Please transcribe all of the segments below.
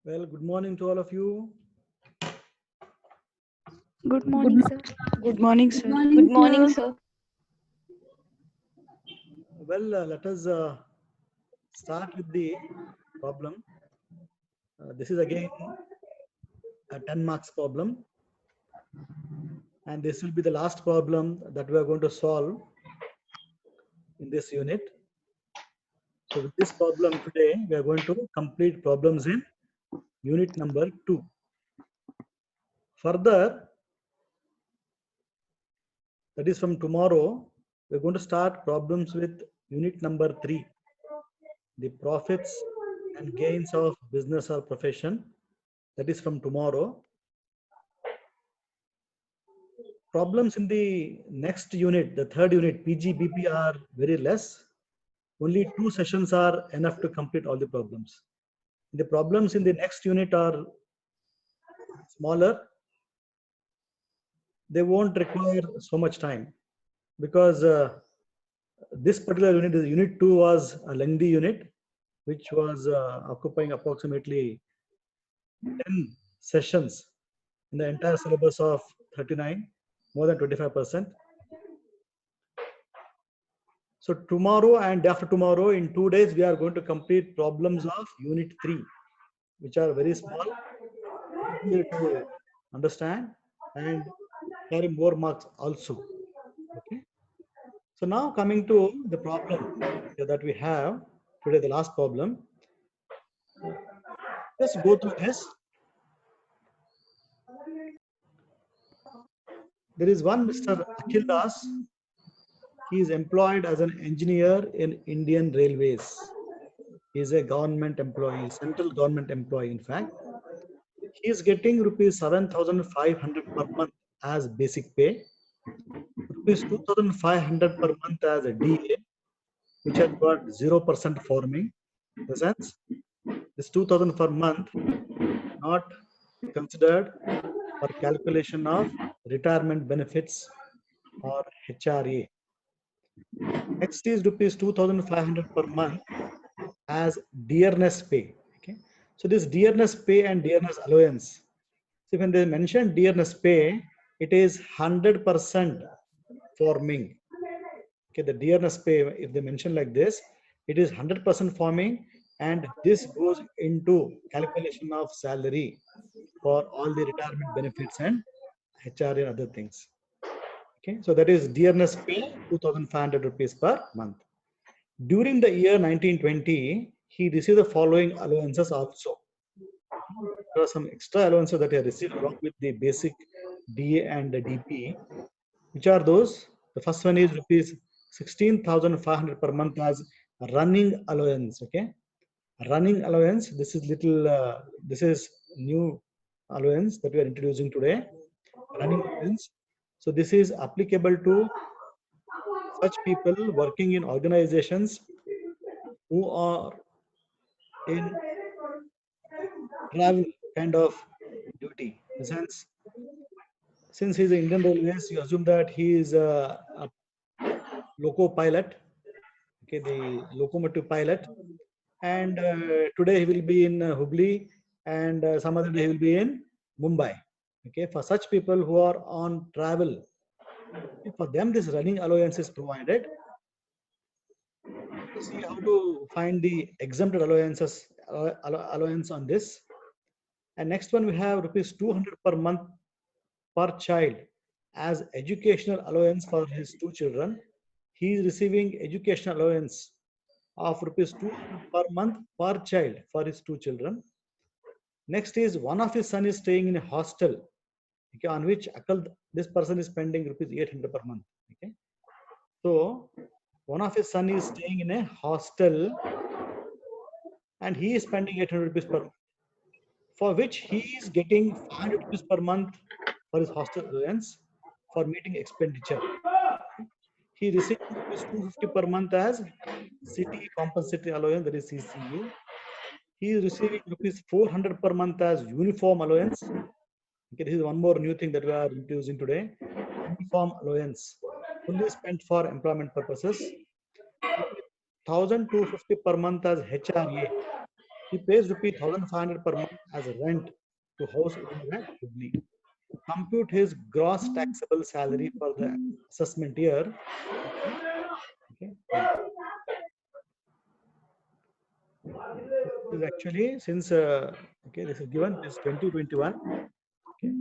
Well, good morning to all of you. Good Good morning, sir. Good morning, sir. Good morning, sir. Well, let us start with the problem. This is again a 10 marks problem, and this will be the last problem that we are going to solve in this unit. So with this problem today, we are going to complete problems in unit number 2. Further, that is from tomorrow, we're going to start problems with unit number 3, the profits and gains of business or profession. That is from tomorrow. Problems in the next unit, the third unit, PGBP, are very less. Only 2 sessions are enough to complete all the problems. The problems in the next unit are smaller. They won't require so much time because this particular unit, unit 2, was a lengthy unit, which was occupying approximately 10 sessions in the entire syllabus of 39, more than 25%. So tomorrow and after tomorrow, in 2 days, we are going to complete problems of unit 3, which are very small, easier to understand, and carry more marks also. Okay. So now coming to the problem that we have today, the last problem. Let's go through this. There is one Mr. Akhil Das. He is employed as an engineer in Indian Railways. He is a government employee, central government employee, in fact. He is getting rupees 7,500 per month as basic pay, rupees 2,500 per month as a DA, which has got 0% forming. In the sense, this 2,000 per month not considered for calculation of retirement benefits or HRA. Next is rupees 2,500 per month as dearness pay. Okay, so this dearness pay and dearness allowance So when they mention dearness pay, it is 100% forming. Okay, the dearness pay, if they mention like this, it is 100% forming, and this goes into calculation of salary for all the retirement benefits and HR and other things. Okay, so that is dearness pay, 2,500 rupees per month. During the year 1920, he received the following allowances also. There are some extra allowances that he received along with the basic DA and the DP. Which are those? The first one is rupees 16,500 per month as running allowance. Okay, running allowance. This is little. This is new allowance that we are introducing today. Running allowance. So this is applicable to such people working in organizations who are in travel kind of duty. In the sense, since he's an Indian Railways, you assume that he is a loco pilot. Okay, the locomotive pilot, and today he will be in Hubli, and some other day he will be in Mumbai. Okay, for such people who are on travel, for them this running allowance is provided. To see how to find the exempted allowances allowance on this. And next one we have rupees 200 per month per child as educational allowance for his two children. He is receiving educational allowance of rupees 200 per month per child for his two children. Next is one of his son is staying in a hostel, okay, on which this person is spending rupees 800 per month. Okay, so one of his son is staying in a hostel and he is spending 800 rupees per month, for which he is getting 500 rupees per month for his hostel allowance for meeting expenditure. He received rupees 250 per month as city compensatory allowance, that is CCA. He is receiving rupees 400 per month as uniform allowance. Okay, this is one more new thing that we are introducing today. Uniform allowance, fully spent for employment purposes. 1,250 per month as HRA. He pays rupees 1,500 per month as rent to house owner at Hubli. Compute his gross taxable salary for the assessment year. Okay. This is actually since okay, this is given is 2021. Okay,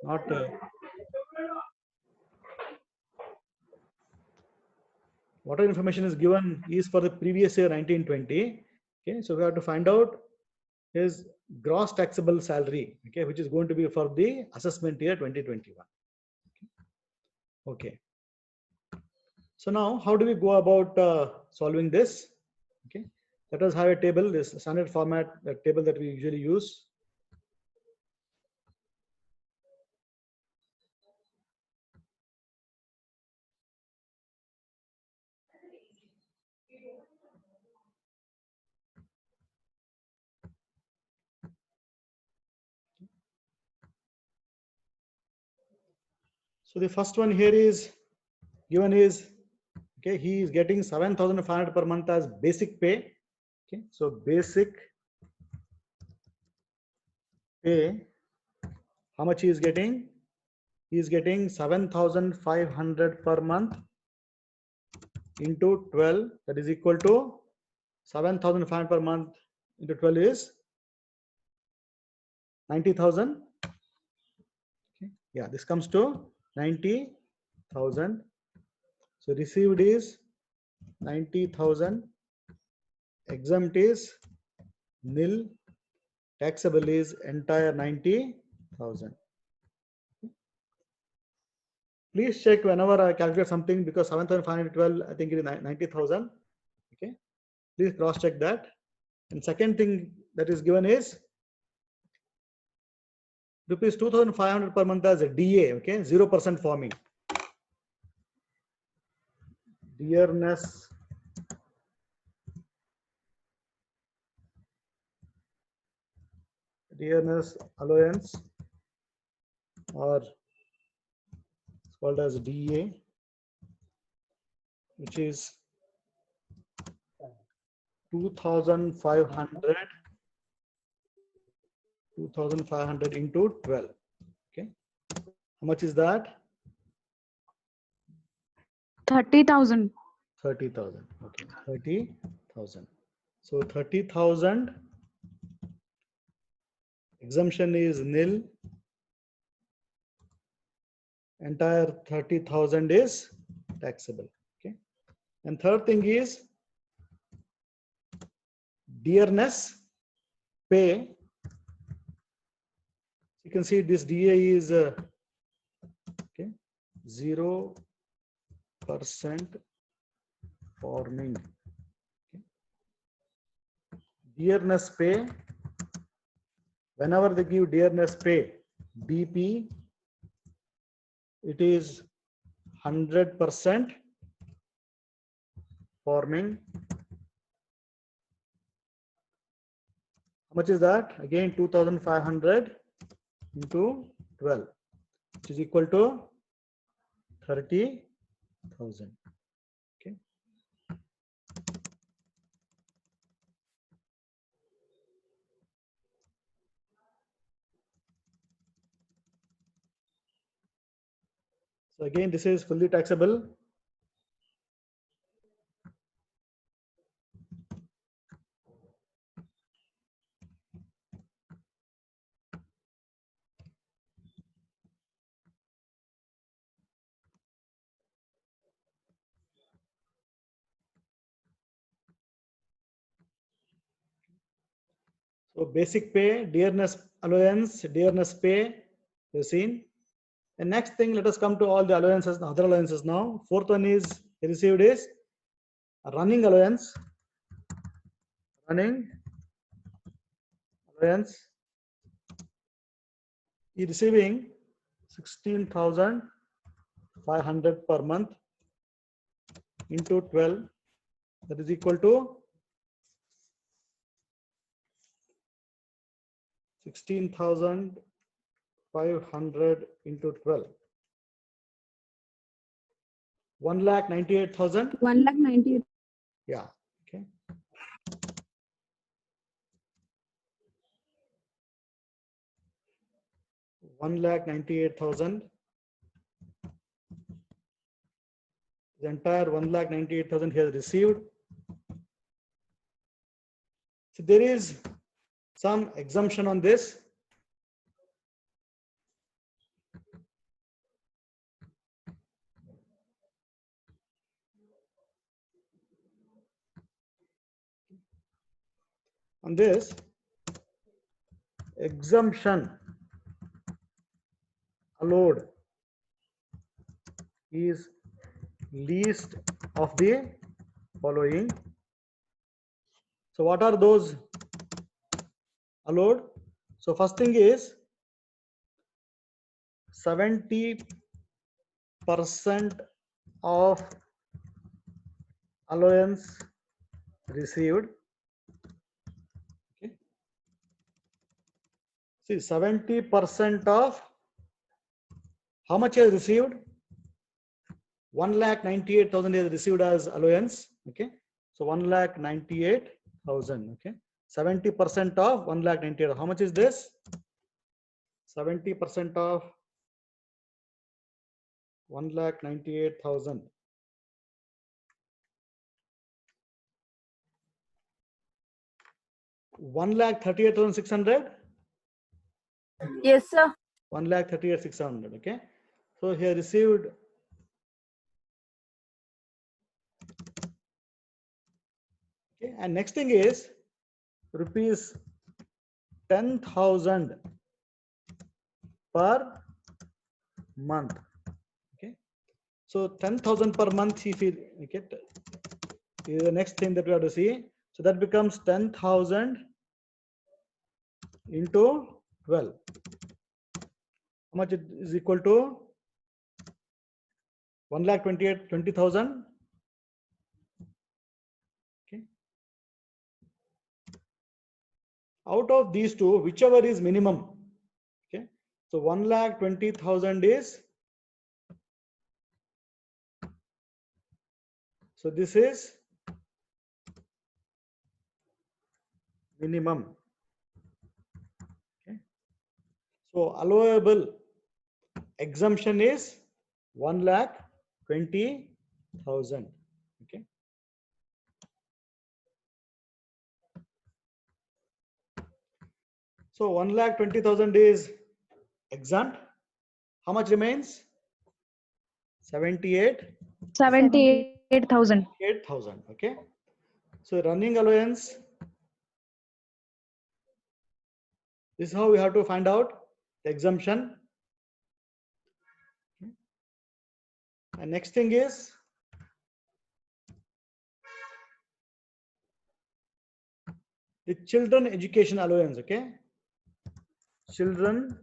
not whatever information is given is for the previous year 1920. Okay, so we have to find out his gross taxable salary. Okay, which is going to be for the assessment year 2021. Okay. So now, how do we go about solving this? Okay, let us have a table, this standard format, the table that we usually use. So the first one here is given is, okay, he is getting 7,500 per month as basic pay. Okay, so basic pay, how much he is getting? He is getting 7,500 per month into 12, that is equal to 7,500 per month into 12 is 90,000. Okay. Yeah, this comes to 90,000. So received is 90,000. Exempt is nil. Taxable is entire 90,000. Please check whenever I calculate something, because 7,512, I think it is 90,000. Okay. Please cross check that. And second thing that is given is rupees 2,500 per month as a DA. Okay, 0% forming. Dearness allowance, or it's called as DA, which is 2,500 2,500 into 12. Okay. How much is that? 30,000. 30,000. Okay. 30,000. So 30,000. Exemption is nil. Entire 30,000 is taxable. Okay. And third thing is dearness pay. You can see this DA is okay, 0% forming. Okay. Dearness pay. Whenever they give dearness pay, BP, it is 100% forming. How much is that? Again, 2,500 into 12, which is equal to 30,000. Okay. So again, this is fully taxable. So basic pay, dearness allowance, dearness pay, you've seen. The next thing, let us come to all the allowances, other allowances now. Fourth one is received is running allowance. Running allowance. He receiving 16,500 per month into 12. That is equal to 16,500 into 12. 1,98,000. 1,98,000. Yeah. Okay. $1,98,000. The entire 1,98,000 he has received. So there is some exemption on this. On this exemption allowed is least of the following. So what are those allowed? So first thing is 70% of allowance received. Okay. See, 70% of how much he has received? 1,98,000 is received as allowance. Okay. So 1,98,000. Okay. 70% of 1,98,000. How much is this? 70% of 1,98,000. 1,38,600. Yes, sir. 1,38,600. Okay. So he received. Okay. And next thing is rupees 10,000 per month. Okay. So 10,000 per month if he okay, is the next thing that we have to see. So that becomes 10,000 into 12. How much it is equal to? 1,20,000. Okay. Out of these two, whichever is minimum. Okay. So 1,20,000 is. So this is minimum. Okay. So allowable exemption is 1,20,000. Okay. So 1,20,000 is exempt. How much remains? 78,000. 78,000. Okay. So running allowance. This is how we have to find out the exemption. Okay. And next thing is the children education allowance. Okay. Children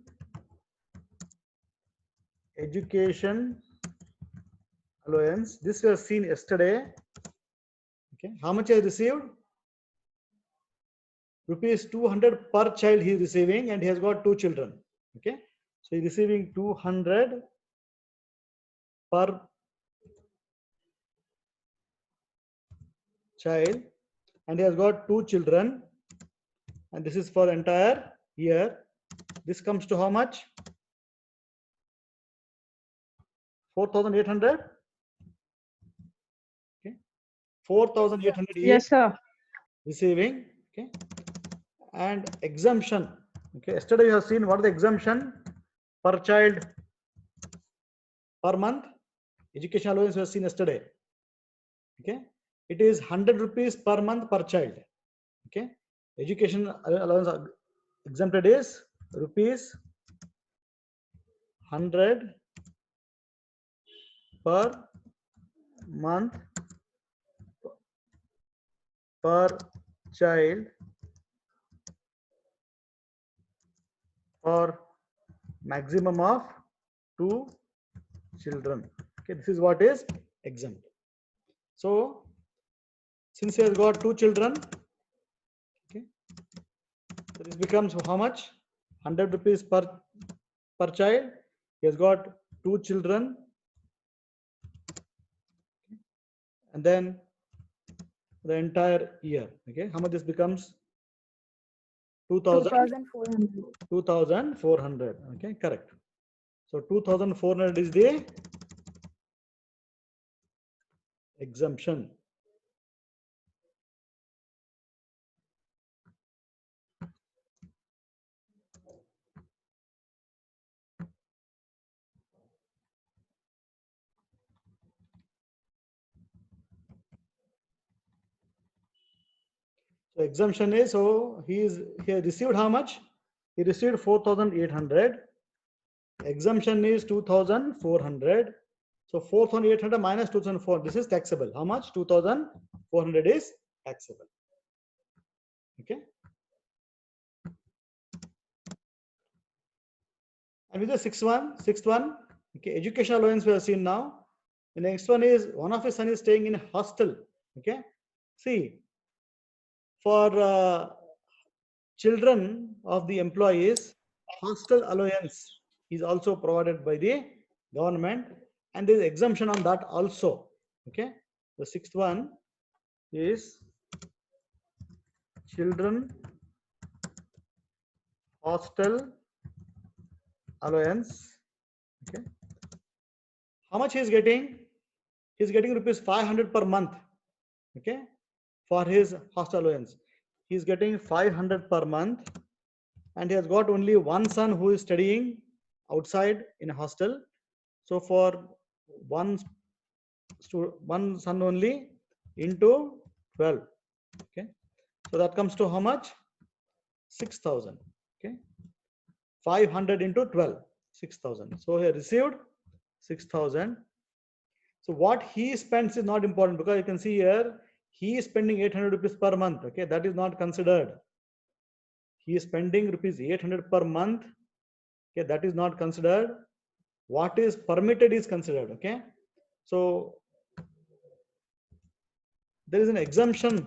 education allowance. This was seen yesterday. Okay. How much I received? Rupees 200 per child he is receiving, and he has got 2 children. Okay. So he is receiving 200 per child, and he has got 2 children, and this is for entire year. This comes to how much? 4,800. Okay. 4,800 he is Yes, sir. receiving. Okay. And exemption. Okay. Yesterday you have seen what is the exemption per child per month. Education allowance was seen yesterday. Okay. It is 100 rupees per month per child. Okay. Education allowance exempted is rupees 100 per month per child for maximum of 2 children. Okay, this is what is exempt. So since he has got 2 children, okay, so this becomes how much? 100 rupees per child. He has got 2 children, and then the entire year. Okay, how much this becomes? 2,000. 2,400. 2,400. Okay, correct. So 2,400 is the exemption. So exemption is, so he received how much? He received 4,800. Exemption is 2,400. So 4,800 minus 2,400. This is taxable. How much? 2,400 is taxable. Okay. And with the sixth one, okay, education allowance we have seen now. The next one is one of his son is staying in a hostel. Okay. See, for children of the employees, hostel allowance is also provided by the government, and there is exemption on that also. Okay. The sixth one is children hostel allowance. Okay. How much he is getting? He is getting rupees 500 per month. Okay. For his hostel allowance, he is getting 500 per month, and he has got only one son who is studying outside in a hostel. So for one son only into 12. Okay. So that comes to how much? 6,000. Okay. 500 into 12, 6,000. So he received 6,000. So what he spends is not important, because you can see here he is spending 800 rupees per month. Okay, that is not considered. He is spending rupees 800 per month. Okay, that is not considered. What is permitted is considered. Okay, so there is an exemption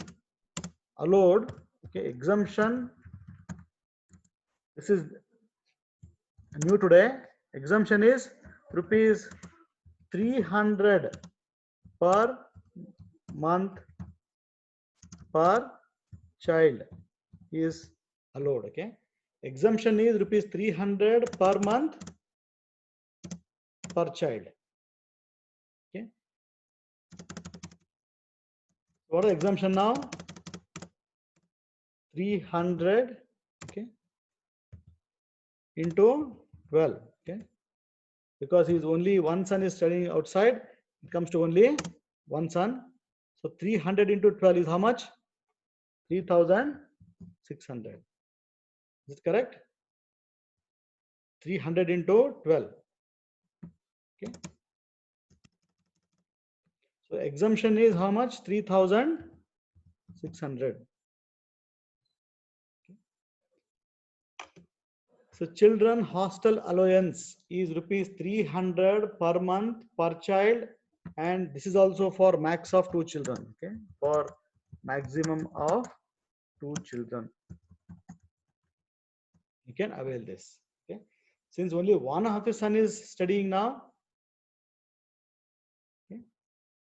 allowed. Okay, exemption. This is new today. Exemption is rupees 300 per month per child is allowed. Okay, Exemption is rupees 300 per month per child. Okay. What is the exemption now? 300, okay, into 12, okay, because his only one son is studying outside, it comes to only one son. So 300 into 12 is how much? 3,600. Is it correct? 300 into 12. Okay. So exemption is how much? 3,600. So children hostel allowance is rupees 300 per month per child, and this is also for max of 2 children. Okay, for maximum of 2 children, you can avail this. Okay, since only one of his son is studying now, okay,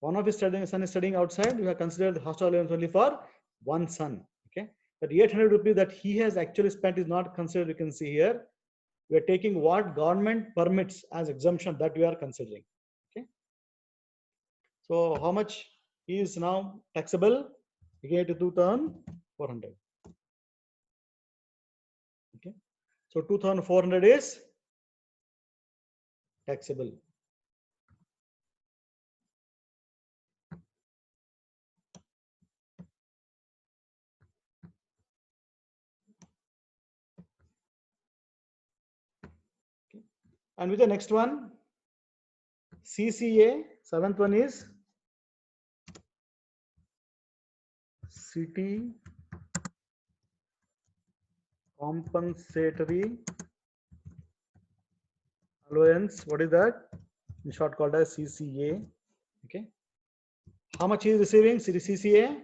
one of his son is studying outside, we have considered the hostel allowance only for one son. Okay, but 800 rupees that he has actually spent is not considered. You can see here. We are taking what government permits as exemption that we are considering. Okay. So how much is now taxable? You get to 2,400. Okay. So 2,400 is taxable. Okay. And with the next one, CCA, seventh one is city compensatory allowance. What is that? In short, called as CCA. Okay. How much he is receiving? CCA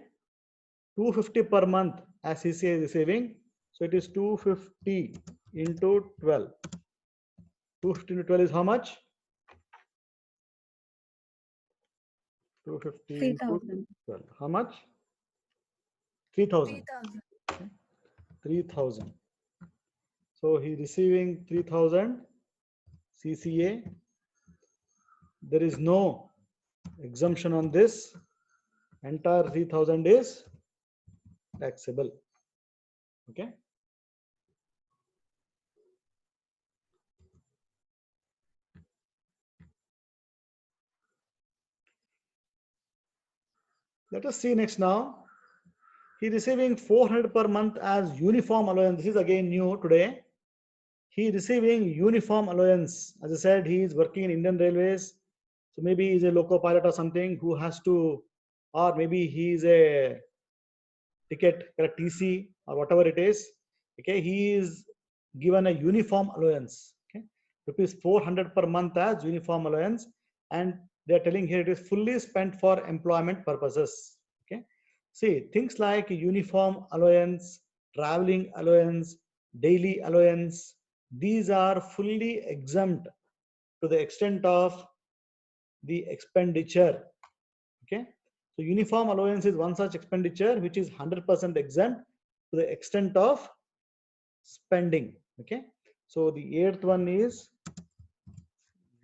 250 per month as CCA is receiving. So it is 250 into 12. 250 into 12 is how much? 250 into 12. How much? 3,000. 3,000. So he receiving 3,000 CCA. There is no exemption on this. Entire 3,000 is taxable. Okay. Let us see next now. He receiving 400 per month as uniform allowance. This is again new today. He is receiving uniform allowance. As I said, he is working in Indian Railways. So maybe he's a loco pilot or something who has to, or maybe he is a ticket, a TC or whatever it is. Okay, he is given a uniform allowance. Okay, rupees 400 per month as uniform allowance, and they are telling here it is fully spent for employment purposes. Okay, see things like uniform allowance, traveling allowance, daily allowance, these are fully exempt to the extent of the expenditure. Okay, so uniform allowance is one such expenditure which is 100% exempt to the extent of spending. Okay, so the eighth one is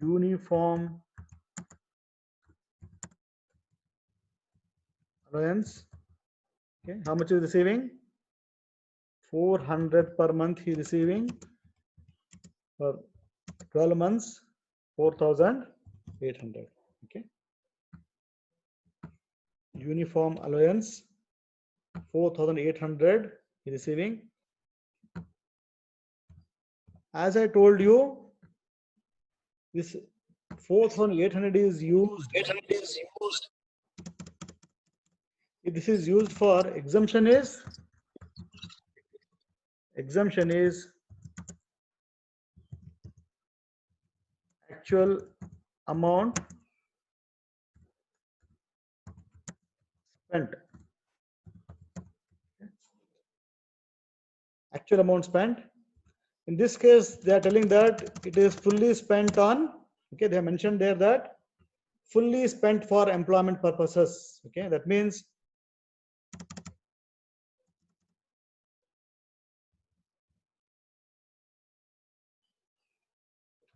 uniform allowance. Okay, how much is receiving? 400 per month he receiving for 12 months, 4,800. Okay, uniform allowance 4,800 he receiving. As I told you, this 4,800 is used. If this is used for exemption is actual amount spent. Actual amount spent. In this case, they are telling that it is fully spent on, okay, they have mentioned there that fully spent for employment purposes. Okay, that means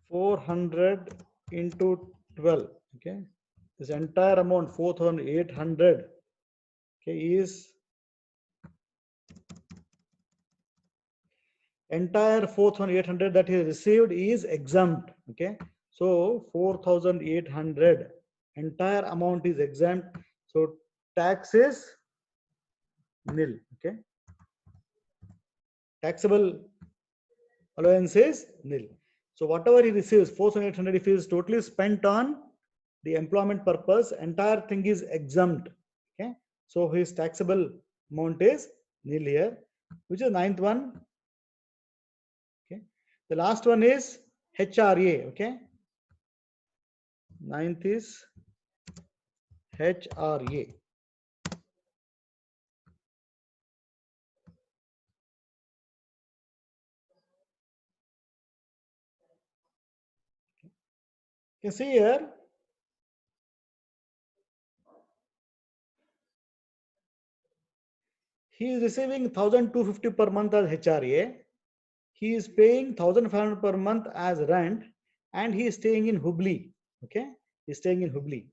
400 into 12. Okay, this entire amount 4,800, okay, is entire 4,800 that he received is exempt. Okay, so 4,800 entire amount is exempt, so tax is nil. Okay, taxable allowance is nil. So whatever he receives, 4,800, if he is totally spent on the employment purpose, entire thing is exempt. Okay, so his taxable amount is nil here, which is ninth one. Okay, the last one is HRA. Okay, ninth is HRA. You can see here, he is receiving 1,250 per month as HRA. He is paying 1,500 per month as rent, and he is staying in Hubli. Okay, he is staying in Hubli.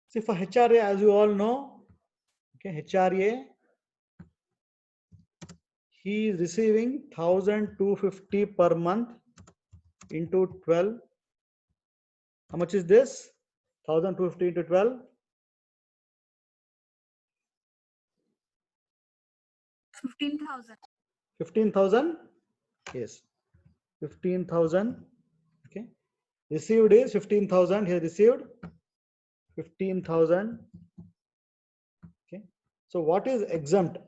See, for HRA, as you all know, okay, HRA, he is receiving 1,250 per month into 12. How much is this? 1,250 into 12. 15,000. 15,000. Yes, 15,000. Okay, received is 15,000. He has received 15,000. Okay, so what is exempt?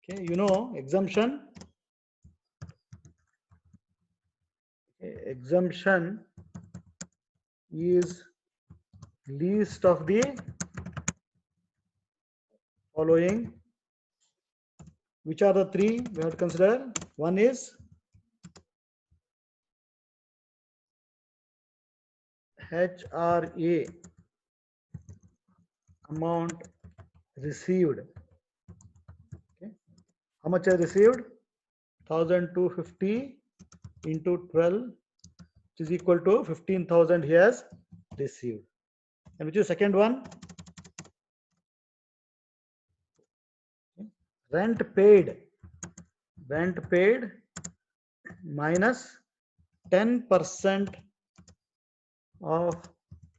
Okay, you know exemption. Okay, exemption is least of the following. Which are the three we have to consider? One is HRA amount received. Okay, how much I received? 1,250 into 12, which is equal to 15,000 he has received. And which is second one? Okay, rent paid. Rent paid minus 10% of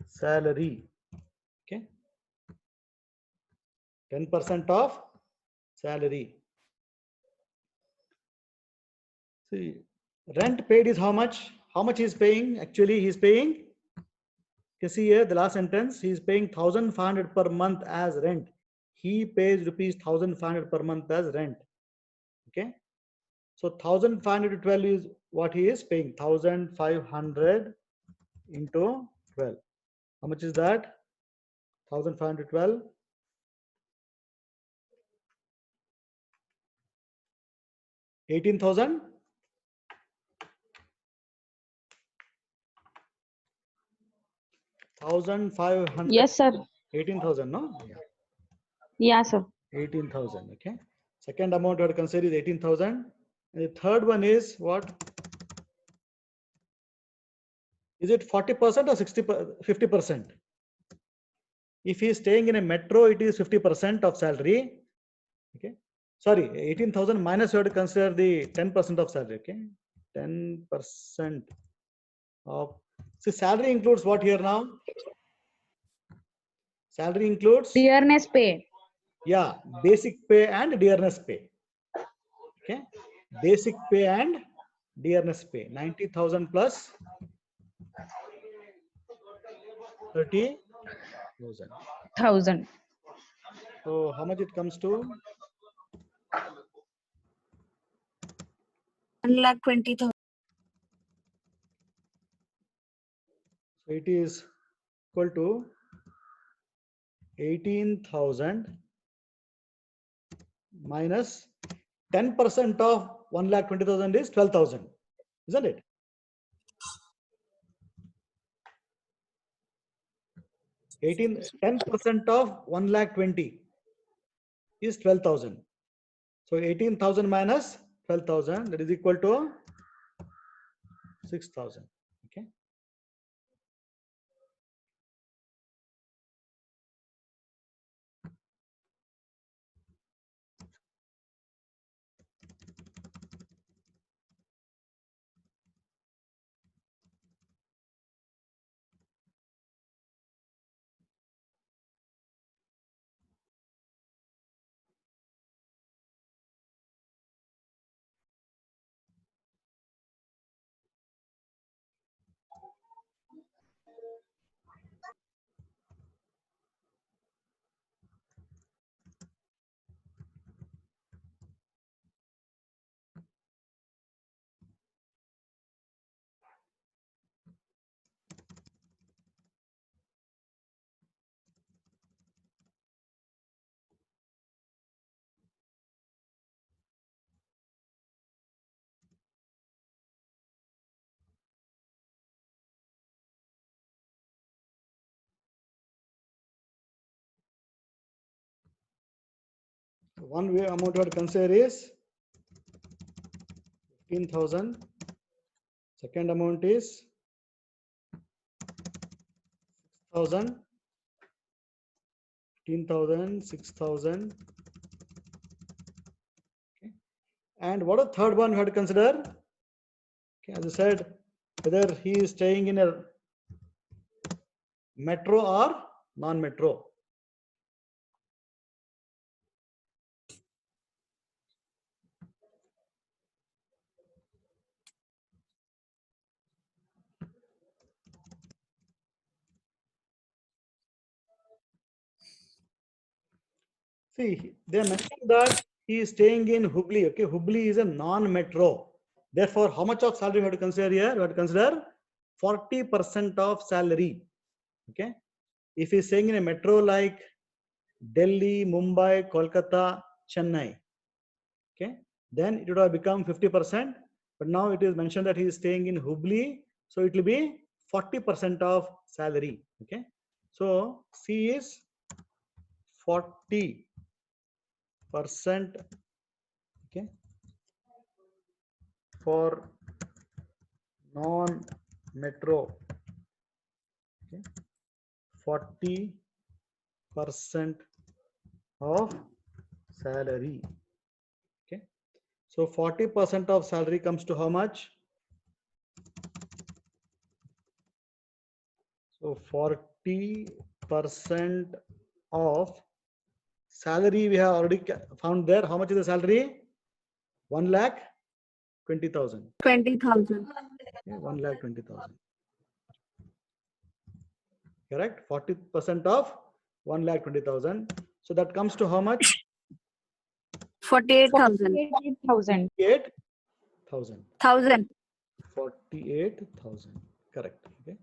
salary. Okay, 10% of salary. See, rent paid is how much? How much he is paying? Actually, he is paying. You see here the last sentence. He is paying 1,500 per month as rent. He pays rupees 1,500 per month as rent. Okay, so 1,500 to 12 is what he is paying. 1,500 into 12. How much is that? 1,500 12. 18,000. 1,500. Yes, sir. 18,000, no? Yeah. Yeah, sir. 18,000. Okay. Second amount we have to consider is 18,000. And the third one is what? Is it 40% or 50%? If he is staying in a metro, it is 50% of salary. Okay. Sorry, 18,000 minus you have to consider the 10% of salary. Okay. 10% of. So salary includes what here now? Salary includes. Dearness pay. Yeah, basic pay and dearness pay. Okay, basic pay and dearness pay. 90,000 plus 30,000. 1,000. So how much it comes to? 1,20,000. So it is equal to 18,000 minus 10% of 1,20,000 is 12,000, isn't it? 10% of 1,20,000 is 12,000. So 18,000 minus 12,000, that is equal to 6,000. Okay. One way amount you have to consider is 15,000. Second amount is 6,000. 15,000, 6,000. Okay. And what a third one you have to consider? Okay, as I said, whether he is staying in a metro or non-metro. See, they mentioned that he is staying in Hubli. Okay, Hubli is a non-metro. Therefore, how much of salary you have to consider here? You have to consider 40% of salary. Okay, if he is staying in a metro like Delhi, Mumbai, Kolkata, Chennai, okay, then it would have become 50%. But now it is mentioned that he is staying in Hubli, so it will be 40% of salary. Okay, so C is 40%. Okay, for non-metro. Okay, 40% of salary. Okay, so 40% of salary comes to how much? So 40% of salary we have already found there. How much is the salary? 1,20,000. 20,000. Okay, 1,20,000. Correct? 40% of 1,20,000. So that comes to how much? 48,000. 48,000. 1,000. 48,000. Correct. Okay.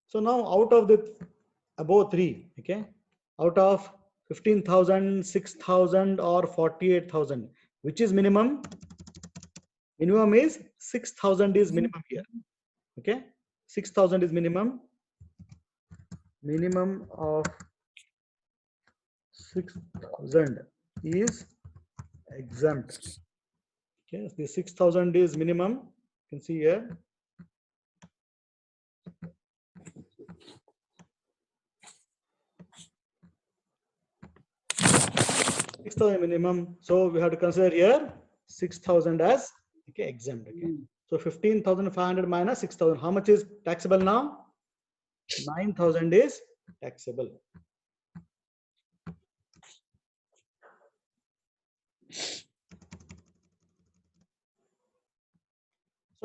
So now out of the above three, okay, out of 15,000, 6,000 or 48,000, which is minimum? Minimum is 6,000 is minimum here. Okay, 6,000 is minimum. Minimum of 6,000 is exempt. Okay, the 6,000 is minimum. You can see here. Minimum, so we have to consider here 6,000 as okay exempt. Okay, so 15,500 minus 6,000. How much is taxable now? 9,000 is taxable.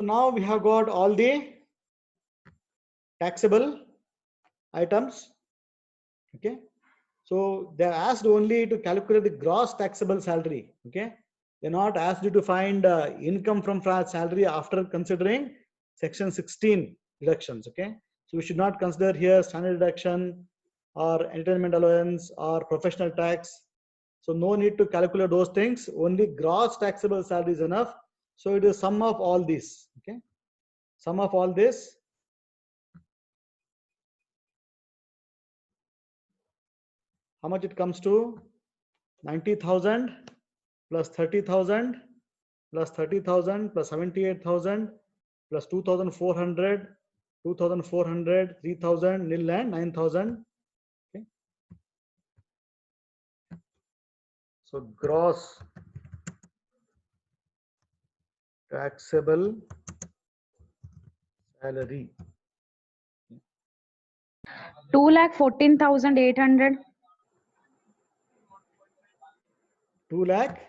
So now we have got all the taxable items. Okay, so they are asked only to calculate the gross taxable salary. Okay, they're not asked you to find income from salary after considering section 16 deductions. Okay, so we should not consider here standard deduction or entertainment allowance or professional tax. So no need to calculate those things. Only gross taxable salary is enough. So it is sum of all these. Okay, sum of all this. How much it comes to? 90,000 plus 30,000 plus 30,000 plus 78,000 plus 2,400, 2,400, 3,000, nil and 9,000. Okay. So gross taxable salary. 2,14,800. 2 lakh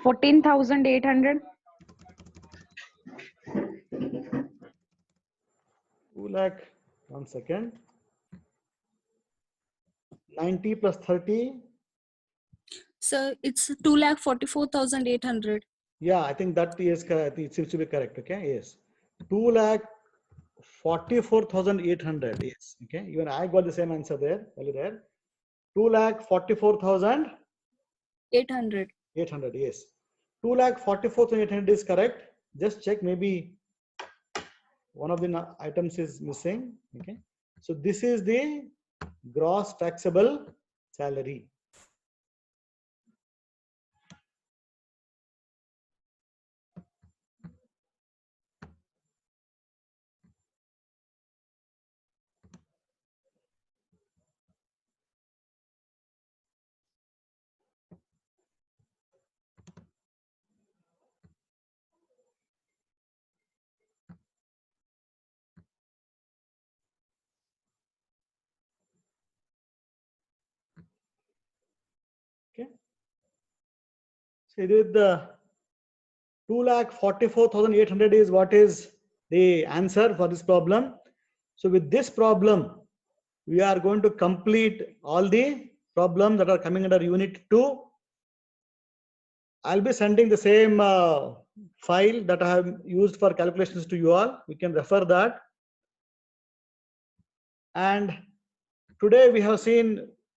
14,800. 2 lakh, 1 second. 90 plus 30. So it's 2,44,800. Yeah, I think that is correct. It seems to be correct. Okay, yes. 2,44,800. Yes. Okay, even I got the same answer there. Value there. 2,44,800. 800. Yes. 2,44,800 is correct. Just check, maybe one of the items is missing. Okay. So this is the gross taxable salary. Okay. So with the 2,44,800 is what is the answer for this problem. So with this problem, we are going to complete all the problems that are coming under unit 2. I'll be sending the same file that I have used for calculations to you all. We can refer that. And today we have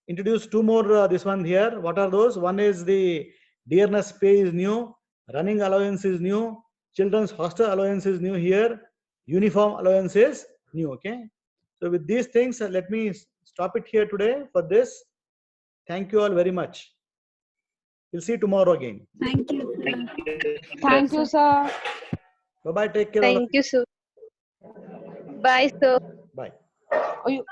introduced 2 more, this one here. What are those? One is the dearness pay is new, running allowance is new, children's hostel allowance is new here, uniform allowance is new. Okay. So with these things, let me stop it here today for this. Thank you all very much. We'll see you tomorrow again. Thank you. Thank you, sir. Bye bye. Take care. Thank you, sir. Bye, sir. Bye. Oh, you